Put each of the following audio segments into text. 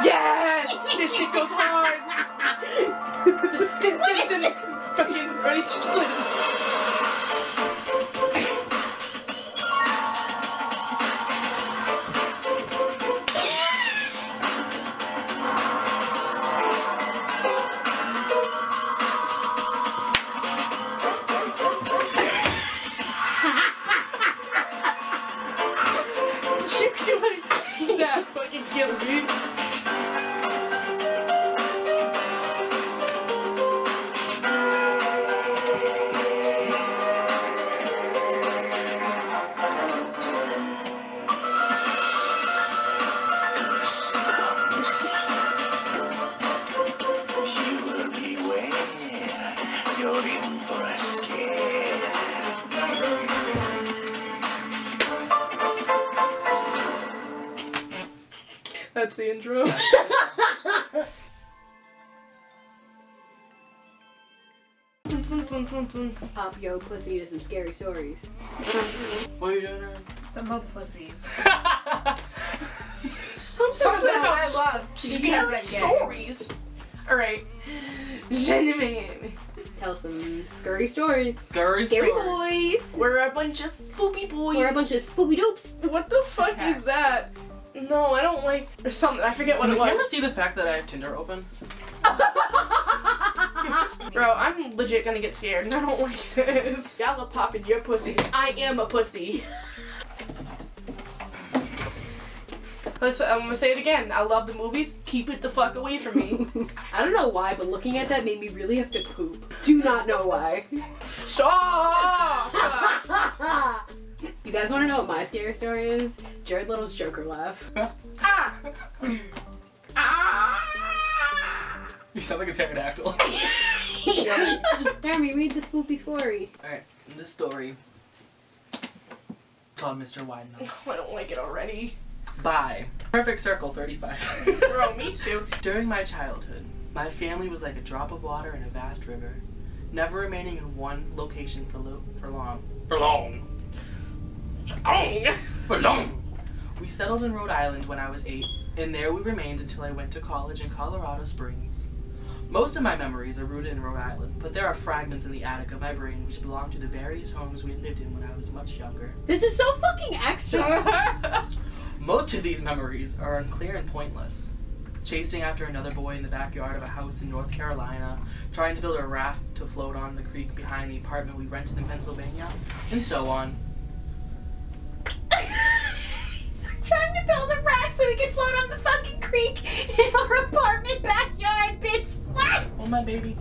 Yes! This shit goes hard! Just fucking ready to that fucking kills me. That's the intro. Pop yo pussy to some scary stories. What are you doing now? Some more pussy. Something that about I love. scary stories. Alright. Tell some scary stories. Scary boys. We're a bunch of spoopy boys. We're a bunch of spoopy dopes. What the fuck is that? No, I don't like or something. I forget what it was. Did you ever see the fact that I have Tinder open? Bro, I'm legit gonna get scared and I don't like this. Y'all are popping your pussies. I am a pussy. Listen, I'm gonna say it again. I love the movies. Keep it the fuck away from me. I don't know why, but looking at that made me really have to poop. Do not know why. Stop! You guys want to know what my scary story is? Jared Little's Joker laugh. Ah! Ah! You sound like a pterodactyl. Jeremy, read the spoopy story. Alright, this story called Mr. Widemouth. I don't like it already. By Perfect Circle 35. Bro, me too. During my childhood, my family was like a drop of water in a vast river, never remaining in one location for long. We settled in Rhode Island when I was 8, and there we remained until I went to college in Colorado Springs. Most of my memories are rooted in Rhode Island, but there are fragments in the attic of my brain which belong to the various homes we lived in when I was much younger. This is so fucking extra. Most of these memories are unclear and pointless. Chasing after another boy in the backyard of a house in North Carolina, trying to build a raft to float on the creek behind the apartment we rented in Pennsylvania, and so on. Trying to build a raft so we can float on the fucking creek in our apartment backyard, bitch. What? Oh, my baby.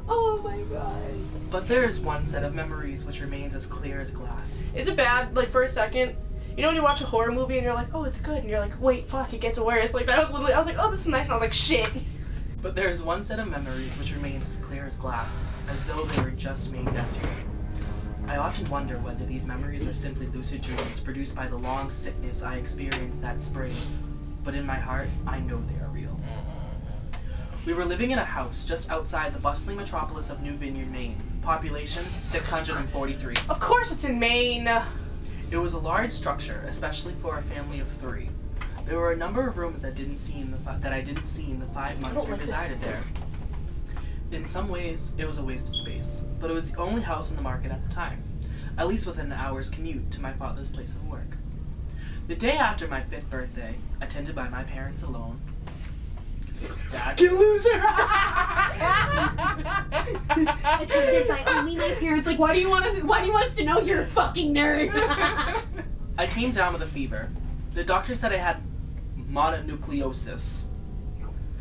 Oh my god. But there is one set of memories which remains as clear as glass. Is it bad, like, for a second? You know when you watch a horror movie and you're like, oh, it's good, and you're like, wait, fuck, it gets worse. Like, that was literally, I was like, oh, this is nice, and I was like, shit. But there is one set of memories which remains as clear as glass, as though they were just made yesterday. I often wonder whether these memories are simply lucid dreams produced by the long sickness I experienced that spring, but in my heart, I know they are real. We were living in a house just outside the bustling metropolis of New Vineyard, Maine. Population, 643. Of course it's in Maine. It was a large structure, especially for a family of 3. There were a number of rooms that I didn't see in the 5 months we resided there. In some ways, it was a waste of space, but it was the only house on the market at the time, at least within an hour's commute to my father's place of work. The day after my 5th birthday, attended by my parents alone, sad loser. Attended by only my parents. Like, why do you want us to know you're a fucking nerd? I came down with a fever. The doctor said I had mononucleosis.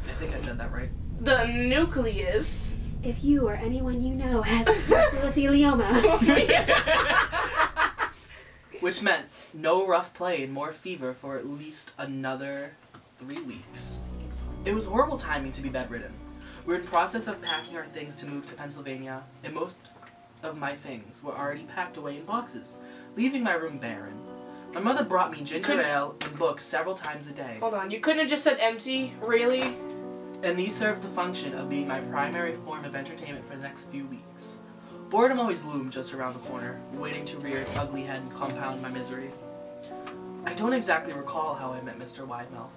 I think I said that right. The nucleus. If you or anyone you know has mesothelioma. Which meant no rough play and more fever for at least another 3 weeks. It was horrible timing to be bedridden. We were in the process of packing our things to move to Pennsylvania, and most of my things were already packed away in boxes, leaving my room barren. My mother brought me ginger ale and books several times a day. Hold on, you couldn't have just said empty? Really? And these served the function of being my primary form of entertainment for the next few weeks. Boredom always loomed just around the corner, waiting to rear its ugly head and compound my misery. I don't exactly recall how I met Mr. Widemouth.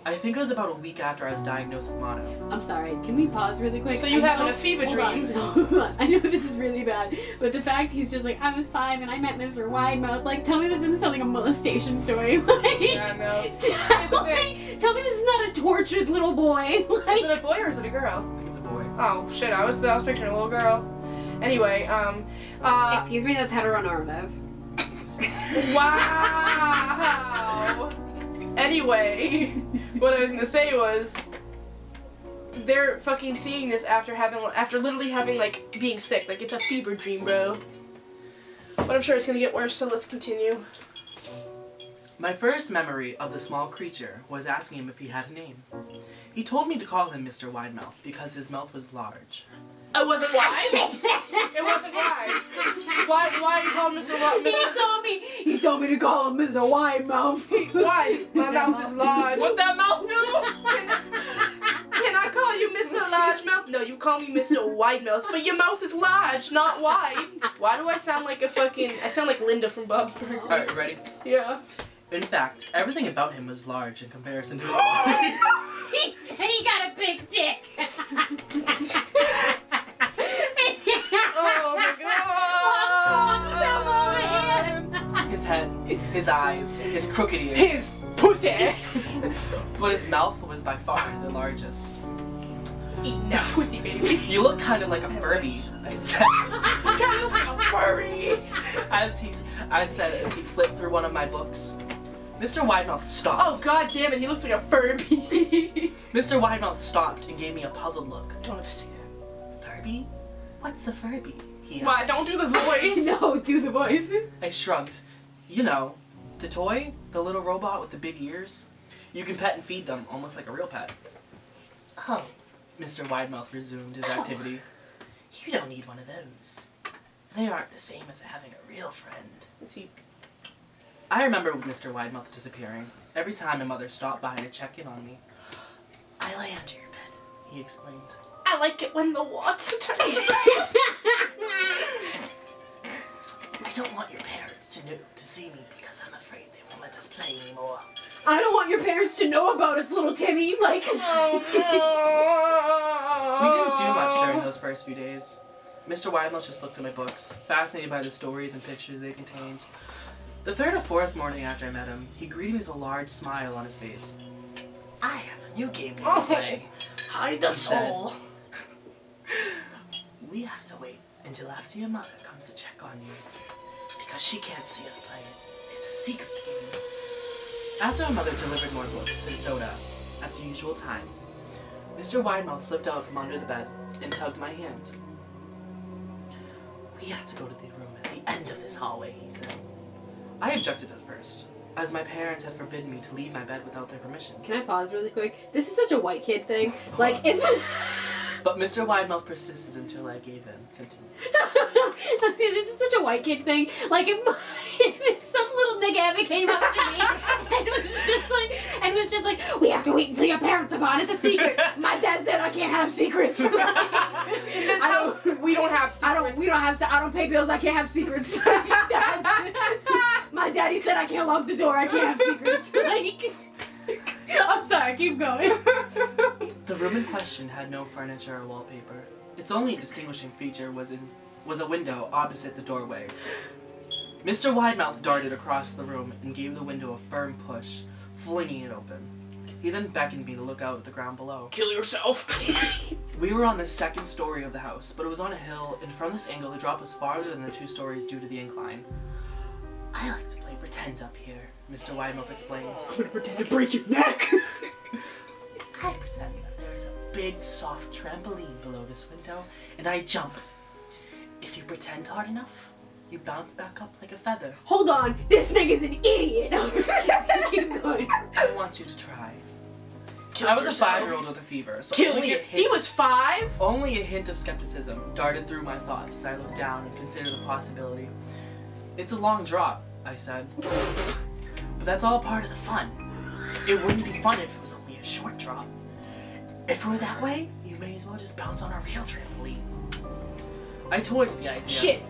I think it was about a week after I was diagnosed with mono. I'm sorry, can we pause really quick? So you having a fever dream? Hold on. I know this is really bad, but the fact he's just like, I was 5 and I met Mr. Widemouth, like, tell me that doesn't sound like a molestation story. Like, Yeah, no. tell me this is not a tortured little boy. Like, Is it a boy or is it a girl? I think it's a boy. Oh shit, I was picturing a little girl. Anyway, excuse me, that's heteronormative. Wow. Anyway, what I was gonna say was, they're fucking seeing this after literally having like being sick. Like it's a fever dream, bro. But I'm sure it's gonna get worse. So let's continue. My first memory of the small creature was asking him if he had a name. He told me to call him Mr. Widemouth because his mouth was large. It wasn't wide. It wasn't wide. Why you call him Mr. He told me to call him Mr. Widemouth. Why? My mouth is large. What'd that mouth do? Can I call you Mr. Largemouth? No, you call me Mr. Widemouth, but your mouth is large, not wide. Why do I sound like I sound like Linda from Bob's Burgers. Alright, ready? Yeah. In fact, everything about him was large in comparison to his body. He said he got a big dick. Oh my god! His head, his eyes, his crooked ears. His pussy! But his mouth was by far the largest. Eating that pussy, baby. You look kind of like a Furby, I said. Kind of like a furry! I said as he flipped through one of my books. Mr. Widemouth stopped. Oh god damn it, he looks like a Furby. Mr. Widemouth stopped and gave me a puzzled look. Don't have to see that. Furby? What's a Furby? He asked. Why? Don't do the voice. No, do the voice. I shrugged. You know, the toy, the little robot with the big ears. You can pet and feed them, almost like a real pet. Oh, Mr. Widemouth resumed his activity. You don't need one of those. They aren't the same as having a real friend. Is he? I remember Mr. Widemouth disappearing. Every time my mother stopped by to check in on me. I lay under your bed, he explained. I like it when the water turns red. I don't want your parents to see me because I'm afraid they won't let us play anymore. I don't want your parents to know about us, little Timmy. Like, Oh no. We didn't do much during those first few days. Mr. Widemouth just looked at my books, fascinated by the stories and pictures they contained. The third or fourth morning after I met him, he greeted me with a large smile on his face. I have a new game to play. Hide the he said. soul. We have to wait until after your mother comes to check on you, because she can't see us play it. It's a secret game. After my mother delivered more books and soda at the usual time, Mr. Widemouth slipped out from under the bed and tugged my hand. We have to go to the room at the end of this hallway, he said. I objected at first, as my parents had forbidden me to leave my bed without their permission. can I pause really quick? This is such a white kid thing. Like, if... But Mr. Widemouth persisted until I gave in. Continue. See, this is such a white kid thing. Like, if some little nigga ever came up to me and was just like, we have to wait until your parents are gone. It's a secret. My dad said I can't have secrets. In this house, we don't have secrets. I don't pay bills. I can't have secrets. My daddy said I can't lock the door. I can't have secrets. Like, I'm sorry. Keep going. The room in question had no furniture or wallpaper. Its only distinguishing feature was a window opposite the doorway. Mr. Widemouth darted across the room and gave the window a firm push, flinging it open. He then beckoned me to look out at the ground below. Kill yourself. We were on the second story of the house, but it was on a hill, and from this angle the drop was farther than the 2 stories due to the incline. I like to play pretend up here, Mr. Widemouth explained. I'm gonna pretend to break your neck. I pretend that there is a big, soft trampoline below this window, and I jump. If you pretend hard enough, you bounce back up like a feather. Hold on. This nigga's an idiot. Keep going. I want you to try. Kill I was yourself. a 5-year-old with a fever, so Kill only you. a hint. He was 5? Only a hint of skepticism darted through my thoughts as I looked down and considered the possibility. It's a long drop, I said. But that's all part of the fun. It wouldn't be fun if it was only a short drop. If it were that way, you may as well just bounce on a real trampoline. I toyed with the idea. Shit.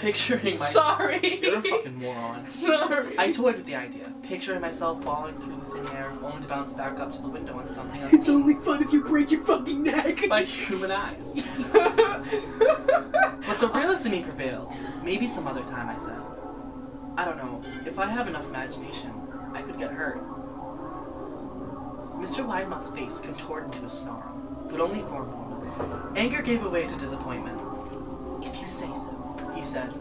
Picturing my... Sorry. You're a fucking moron. Sorry. I toyed with the idea, picturing myself falling through the thin air, only to bounce back up to the window on something It's unseen only fun if you break your fucking neck. by human eyes. But the realist in me prevailed. Maybe some other time, I said. I don't know. If I have enough imagination, I could get hurt. Mr. Widemouth's face contorted into a snarl, but only for a moment. Anger gave way to disappointment. If you say so, he said.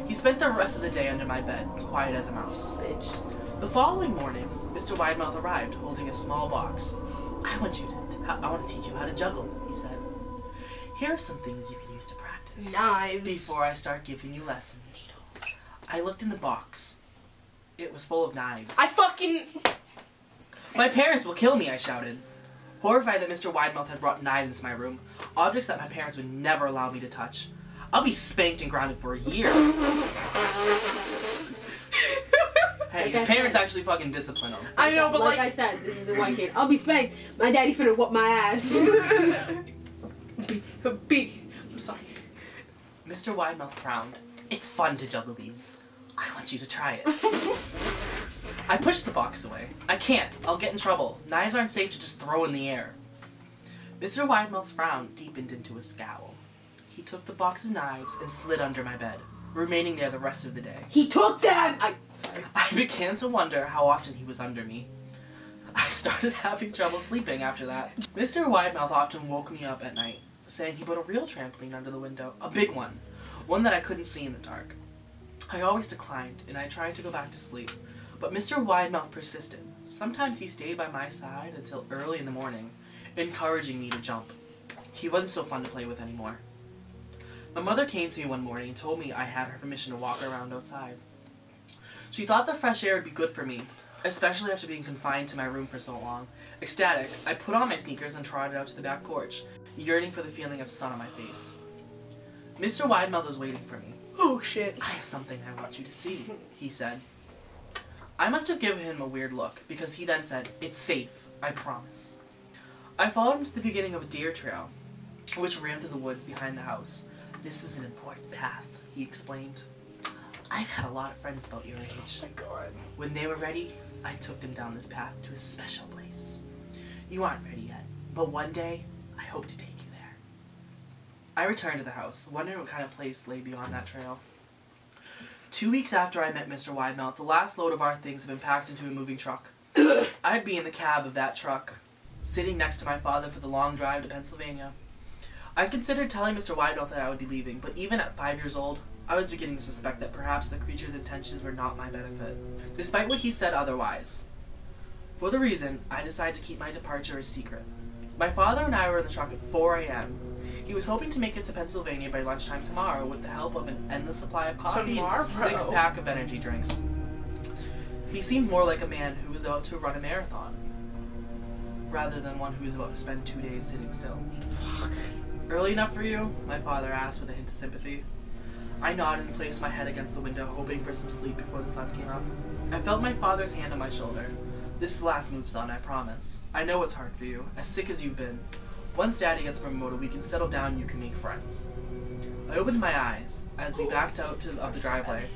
He spent the rest of the day under my bed, quiet as a mouse. Bitch. The following morning, Mr. Widemouth arrived, holding a small box. I want to teach you how to juggle, he said. Here are some things you can use to practice. Knives. Before I start giving you lessons. I looked in the box. It was full of knives. My parents will kill me, I shouted. Horrified that Mr. Widemouth had brought knives into my room, objects that my parents would never allow me to touch. I'll be spanked and grounded for a year. Hey, his parents actually fucking discipline him. I know, but like I said, this is a white kid. I'll be spanked. My daddy finna whoop my ass. I'm sorry. Mr. Widemouth frowned. It's fun to juggle these. I want you to try it. I pushed the box away. I can't. I'll get in trouble. Knives aren't safe to just throw in the air. Mr. Widemouth's frown deepened into a scowl. He took the box of knives and slid under my bed, remaining there the rest of the day. He took them! I began to wonder how often he was under me. I started having trouble sleeping after that. Mr. Widemouth often woke me up at night, saying he put a real trampoline under the window, a big one that I couldn't see in the dark. I always declined, and I tried to go back to sleep, but Mr. Widemouth persisted. Sometimes he stayed by my side until early in the morning, encouraging me to jump. He wasn't so fun to play with anymore. My mother came to me one morning and told me I had her permission to walk around outside. She thought the fresh air would be good for me, especially after being confined to my room for so long. Ecstatic, I put on my sneakers and trotted out to the back porch, yearning for the feeling of sun on my face. Mr. Widemouth was waiting for me. Oh shit. I have something I want you to see, he said. I must have given him a weird look, because he then said, it's safe, I promise. I followed him to the beginning of a deer trail, which ran through the woods behind the house. This is an important path, he explained. I've had a lot of friends about your age. Oh my god. When they were ready, I took them down this path to a special place. You aren't ready yet, but one day, I hope to take you there. I returned to the house, wondering what kind of place lay beyond that trail. 2 weeks after I met Mr. Widemouth, the last load of our things had been packed into a moving truck. I'd be in the cab of that truck, sitting next to my father for the long drive to Pennsylvania. I considered telling Mr. Widemouth that I would be leaving, but even at 5 years old, I was beginning to suspect that perhaps the creature's intentions were not my benefit, despite what he said otherwise. For the reason, I decided to keep my departure a secret. My father and I were in the truck at 4 a.m. He was hoping to make it to Pennsylvania by lunchtime tomorrow with the help of an endless supply of coffee and 6-pack of energy drinks. He seemed more like a man who was about to run a marathon, rather than one who was about to spend 2 days sitting still. Fuck. Early enough for you? My father asked with a hint of sympathy. I nodded and placed my head against the window, hoping for some sleep before the sun came up. I felt my father's hand on my shoulder. This is the last move, son, I promise. I know it's hard for you, as sick as you've been. Once Daddy gets promoted, we can settle down and you can make friends. I opened my eyes. As we backed out of the driveway,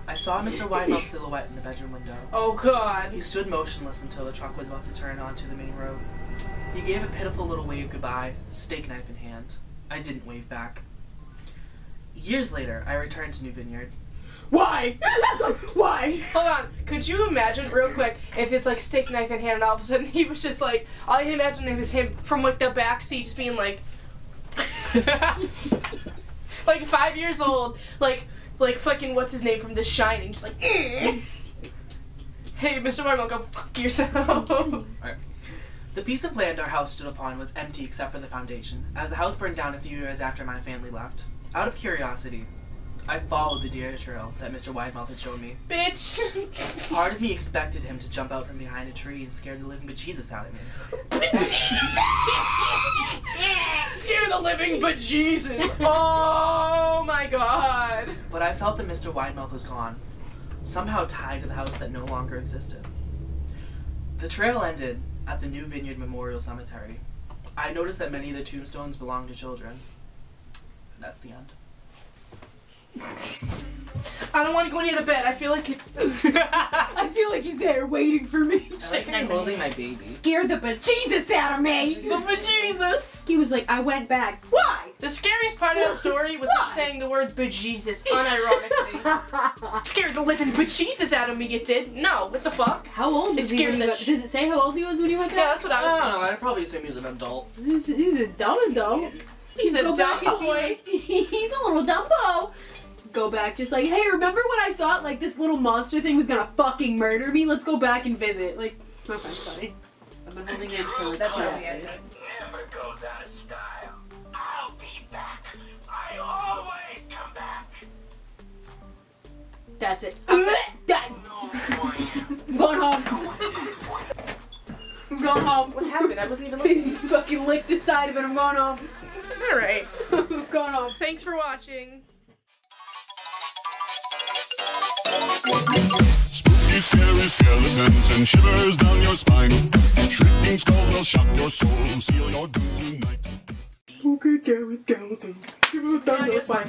I saw Mr. Widemouth's silhouette in the bedroom window. Oh god. He stood motionless until the truck was about to turn onto the main road. He gave a pitiful little wave goodbye, steak knife in hand. I didn't wave back. Years later, I returned to New Vineyard. Why? Why? Hold on. Could you imagine, real quick, if it's like steak knife in hand and all of a sudden he was just like, all I can imagine is him from like the back seat just being like, like 5 years old, like fucking what's his name from The Shining, just like, Hey, Mr. Widemouth, go fuck yourself. Alright. The piece of land our house stood upon was empty except for the foundation, as the house burned down a few years after my family left. Out of curiosity, I followed the deer trail that Mr. Widemouth had shown me. Bitch. Part of me expected him to jump out from behind a tree and scare the living bejesus out of me. Scare the living bejesus. Oh my god. But I felt that Mr. Widemouth was gone, somehow tied to the house that no longer existed. The trail ended at the New Vineyard Memorial Cemetery. I noticed that many of the tombstones belonged to children. That's the end. I don't want to go near the bed. I feel like it. I feel like he's there waiting for me. I'm holding my baby. Scared the bejesus out of me. The bejesus! He was like, I went back. Why? The scariest part of that story was him saying the word bejesus unironically. Scared the living bejesus out of me, it did. No, what the fuck? How old was he when he went? Does it say how old he was when he went Yeah, back? that's what I was I don't thinking. know, I'd probably assume he was an adult. He's a dumb adult. He's a Go back dumb and be boy. like, he's a little dumbo. Go back just like, hey, remember when I thought like this little monster thing was gonna fucking murder me? Let's go back and visit. Like, my friend's funny. I've been holding it for That's how how long we end days? this. Never goes out of style. I'll be back. I always come back. That's it. I'm going home. I'm going home. What happened? I wasn't even looking. Fucking lick the side of it. I'm going home. Alright. I'm going home. Thanks for watching. Spooky, scary skeletons and shivers down your spine. Shrieking skulls will shock your soul, seal your doom tonight. Spooky, scary skeletons, shivers down your spine.